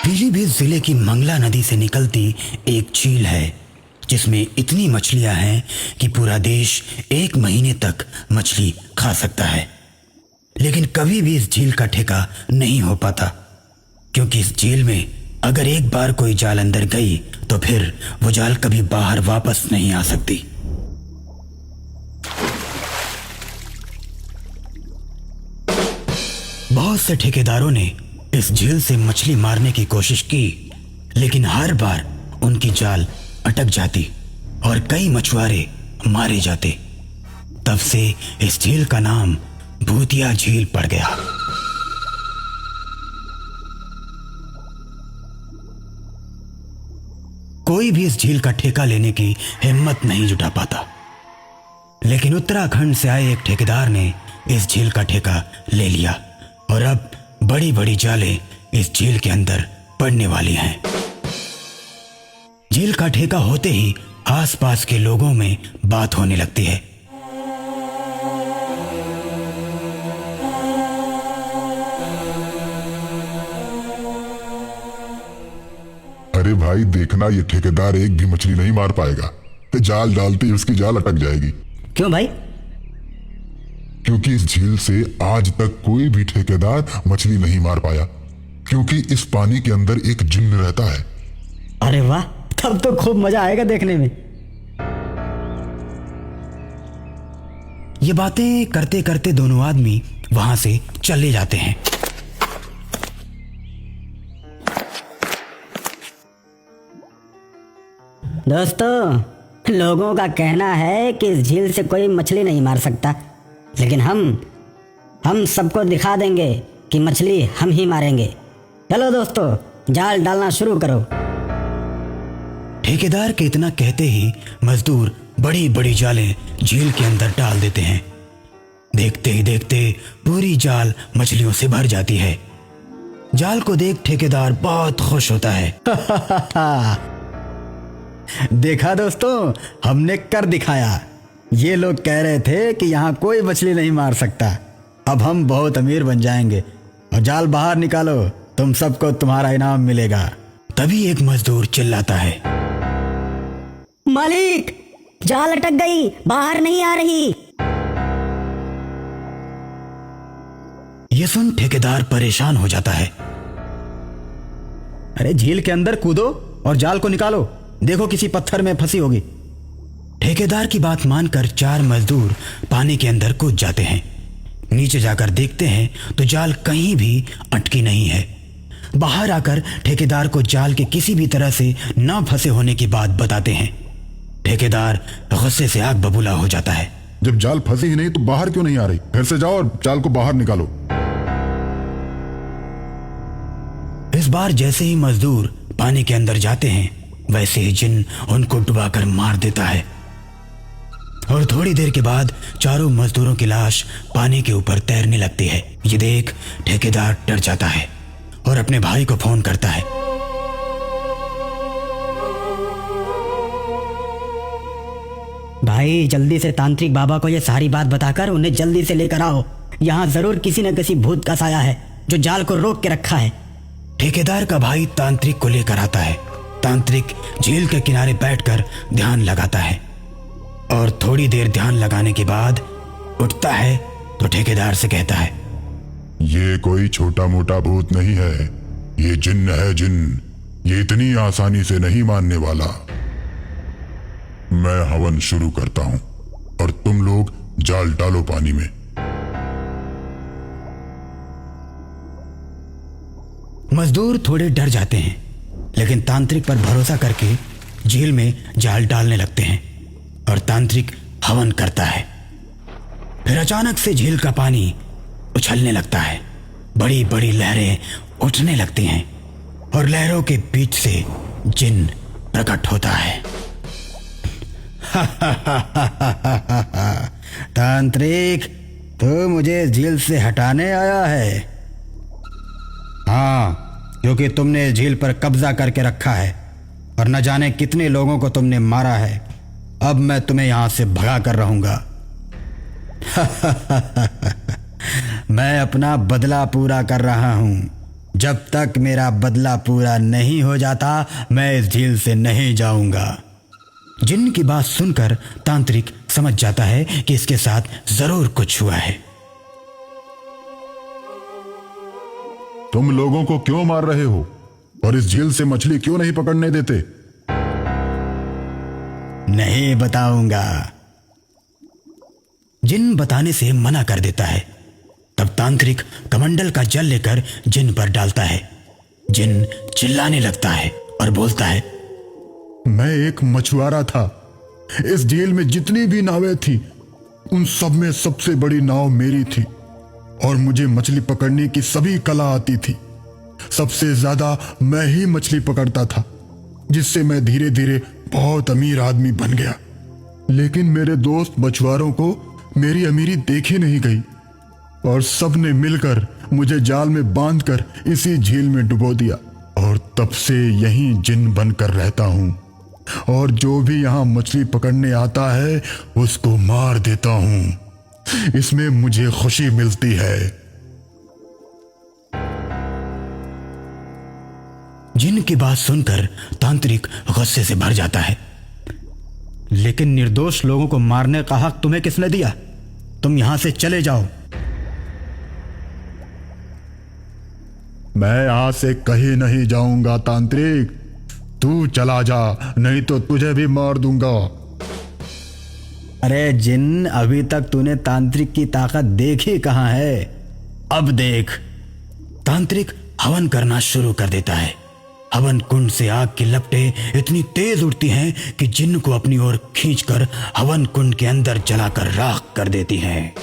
पीलीभीत जिले की मंगला नदी से निकलती एक झील है जिसमें इतनी मछलियां हैं कि पूरा देश 1 महीने तक मछली खा सकता है। लेकिन कभी भी इस झील का ठेका नहीं हो पाता, क्योंकि इस झील में अगर एक बार कोई जाल अंदर गई तो फिर वो जाल कभी बाहर वापस नहीं आ सकती। बहुत से ठेकेदारों ने इस झील से मछली मारने की कोशिश की, लेकिन हर बार उनकी जाल अटक जाती और कई मछुआरे मारे जाते। तब से इस झील का नाम भूतिया झील पड़ गया। कोई भी इस झील का ठेका लेने की हिम्मत नहीं जुटा पाता, लेकिन उत्तराखंड से आए एक ठेकेदार ने इस झील का ठेका ले लिया और अब बड़ी बड़ी जालें इस झील के अंदर पड़ने वाली हैं। झील का ठेका होते ही आसपास के लोगों में बात होने लगती है। अरे भाई देखना, ये ठेकेदार एक भी मछली नहीं मार पाएगा। जाल डालते ही उसकी जाल अटक जाएगी। क्यों भाई? क्योंकि इस झील से आज तक कोई भी ठेकेदार मछली नहीं मार पाया, क्योंकि इस पानी के अंदर एक जिन्न रहता है। अरे वाह, तब तो खूब मजा आएगा देखने में। ये बातें करते करते दोनों आदमी वहां से चले जाते हैं। दोस्तों, लोगों का कहना है कि इस झील से कोई मछली नहीं मार सकता, लेकिन हम सबको दिखा देंगे कि मछली हम ही मारेंगे। चलो दोस्तों, जाल डालना शुरू करो। ठेकेदार के इतना कहते ही मजदूर बड़ी बड़ी जालें झील के अंदर डाल देते हैं। देखते ही देखते पूरी जाल मछलियों से भर जाती है। जाल को देख ठेकेदार बहुत खुश होता है। देखा दोस्तों, हमने कर दिखाया। ये लोग कह रहे थे कि यहाँ कोई मछली नहीं मार सकता। अब हम बहुत अमीर बन जाएंगे। और जाल बाहर निकालो, तुम सबको तुम्हारा इनाम मिलेगा। तभी एक मजदूर चिल्लाता है, मालिक, जाल अटक गई, बाहर नहीं आ रही। ये सुन ठेकेदार परेशान हो जाता है। अरे झील के अंदर कूदो और जाल को निकालो, देखो किसी पत्थर में फंसी होगी। ठेकेदार की बात मानकर 4 मजदूर पानी के अंदर कूद जाते हैं। नीचे जाकर देखते हैं तो जाल कहीं भी अटकी नहीं है। बाहर आकर ठेकेदार को जाल के किसी भी तरह से न फंसे होने की बात बताते हैं। ठेकेदार गुस्से से आग बबूला हो जाता है। जब जाल फंसी ही नहीं तो बाहर क्यों नहीं आ रही? फिर से जाओ और जाल को बाहर निकालो। इस बार जैसे ही मजदूर पानी के अंदर जाते हैं, वैसे ही जिन्न उनको डुबाकर मार देता है और थोड़ी देर के बाद चारों मजदूरों की लाश पानी के ऊपर तैरने लगती है। ये देख ठेकेदार डर जाता है और अपने भाई को फोन करता है। भाई, जल्दी से तांत्रिक बाबा को ये सारी बात बताकर उन्हें जल्दी से लेकर आओ। यहाँ जरूर किसी न किसी भूत का साया है जो जाल को रोक के रखा है। ठेकेदार का भाई तांत्रिक को लेकर आता है। तांत्रिक झील के किनारे बैठकर ध्यान लगाता है और थोड़ी देर ध्यान लगाने के बाद उठता है तो ठेकेदार से कहता है, ये कोई छोटा मोटा भूत नहीं है, ये जिन्न है, जिन्न। ये इतनी आसानी से नहीं मानने वाला। मैं हवन शुरू करता हूं और तुम लोग जाल डालो पानी में। मजदूर थोड़े डर जाते हैं, लेकिन तांत्रिक पर भरोसा करके झील में जाल डालने लगते हैं और तांत्रिक हवन करता है। फिर अचानक से झील का पानी उछलने लगता है। बड़ी बड़ी लहरें उठने लगती हैं और लहरों के बीच से जिन्न प्रकट होता है। तांत्रिक, तू मुझे इस झील से हटाने आया है? हाँ, क्योंकि तुमने झील पर कब्जा करके रखा है और न जाने कितने लोगों को तुमने मारा है। अब मैं तुम्हें यहां से भगा कर रहूंगा। मैं अपना बदला पूरा कर रहा हूं। जब तक मेरा बदला पूरा नहीं हो जाता मैं इस झील से नहीं जाऊंगा। जिन्न की बात सुनकर तांत्रिक समझ जाता है कि इसके साथ जरूर कुछ हुआ है। तुम लोगों को क्यों मार रहे हो और इस झील से मछली क्यों नहीं पकड़ने देते? नहीं बताऊंगा। जिन्न बताने से मना कर देता है। तब तांत्रिक कमंडल का जल लेकर जिन्न पर डालता है। जिन्न चिल्लाने लगता है और बोलता है, मैं एक मछुआरा था। इस झील में जितनी भी नावें थी उन सब में सबसे बड़ी नाव मेरी थी और मुझे मछली पकड़ने की सभी कला आती थी। सबसे ज्यादा मैं ही मछली पकड़ता था, जिससे मैं धीरे धीरे बहुत अमीर आदमी बन गया। लेकिन मेरे दोस्त मछुआरों को मेरी अमीरी देखी नहीं गई और सबने मिलकर मुझे जाल में बांधकर इसी झील में डुबो दिया और तब से यहीं जिन्न बनकर रहता हूं और जो भी यहां मछली पकड़ने आता है उसको मार देता हूं। इसमें मुझे खुशी मिलती है। जिन्न की बात सुनकर तांत्रिक गुस्से से भर जाता है। लेकिन निर्दोष लोगों को मारने का हक तुम्हें किसने दिया? तुम यहां से चले जाओ। मैं यहां से कहीं नहीं जाऊंगा तांत्रिक। तू चला जा, नहीं तो तुझे भी मार दूंगा। अरे जिन्न, अभी तक तूने तांत्रिक की ताकत देखी कहां है? अब देख। तांत्रिक हवन करना शुरू कर देता है। हवन कुंड से आग की लपटें इतनी तेज उड़ती हैं कि जिन्न को अपनी ओर खींचकर हवन कुंड के अंदर जलाकर राख कर देती हैं।